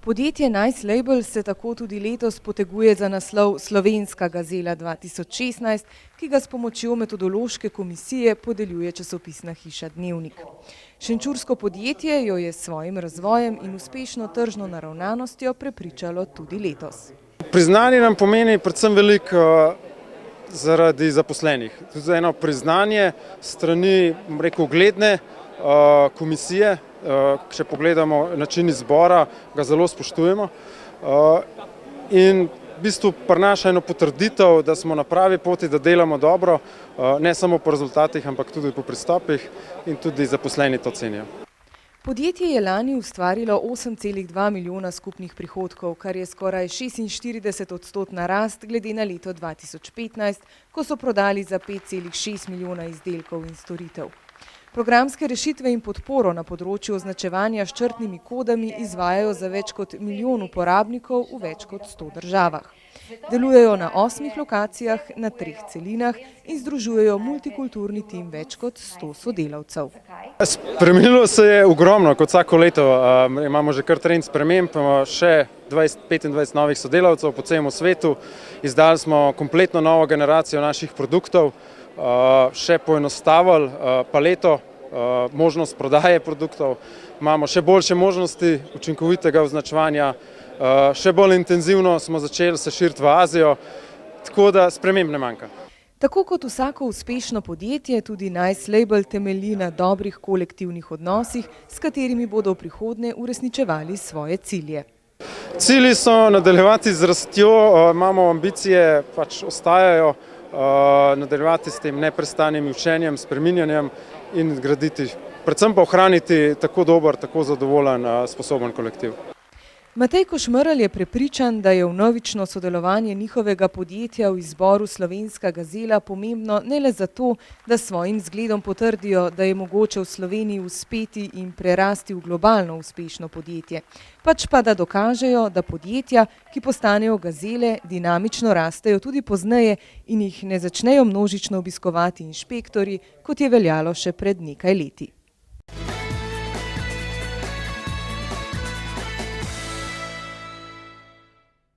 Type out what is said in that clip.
Podjetje Nice Label se tako tudi letos poteguje za naslov Slovenska gazela 2016, ki ga s pomočjo metodološke komisije podeljuje časopisna hiša Dnevnik. Šenčursko podjetje jo je s svojim razvojem in uspešno tržno naravnanostjo prepričalo tudi letos. Priznanje nam pomeni predvsem veliko zaradi zaposlenih. Tudi eno priznanje strani, ugledne komisije. Če pogledamo način izbora, ga zelo spoštujemo in v bistvu prinaša eno potrditev, da smo na pravi poti, da delamo dobro, ne samo po rezultatih, ampak tudi po pristopih in tudi zaposleni to cenijo. Podjetje je lani ustvarilo 8,2 milijona skupnih prihodkov, kar je skoraj 46% rast glede na leto 2015, ko so prodali za 5,6 milijona izdelkov in storitev. Programske rešitve in podporo na področju označevanja s črtnimi kodami izvajajo za več kot milijon uporabnikov v več kot 100 državah. Delujejo na 8 lokacijah, na 3 celinah in združujejo multikulturni tim več kot 100 sodelavcev. Spremenilo se je ogromno, kot vsako leto. Imamo že kar trend sprememb, imamo še 25 novih sodelavcev po celem svetu. Izdali smo kompletno novo generacijo naših produktov, še poenostavili paleto, možnost prodaje produktov, imamo še boljše možnosti učinkovitega označevanja, še bolj intenzivno smo začeli se širiti v Azijo, tako da sprememb ne manjka. Tako kot vsako uspešno podjetje, tudi Nice Label temelji na dobrih kolektivnih odnosih, s katerimi bodo v prihodnje uresničevali svoje cilje. Cilji so nadaljevati z rastjo, imamo ambicije, ostajajo, nadaljevati s tem neprestanim učenjem, spreminjanjem in graditi, predvsem pa ohraniti tako dober, tako zadovoljen, sposoben kolektiv. Matej Košmerl je prepričan, da je vnovično sodelovanje njihovega podjetja v izboru Slovenska gazela pomembno ne le zato, da svojim zgledom potrdijo, da je mogoče v Sloveniji uspeti in prerasti v globalno uspešno podjetje, pač pa da dokažejo, da podjetja, ki postanejo gazele, dinamično rastejo tudi pozneje in jih ne začnejo množično obiskovati inšpektorji, kot je veljalo še pred nekaj leti.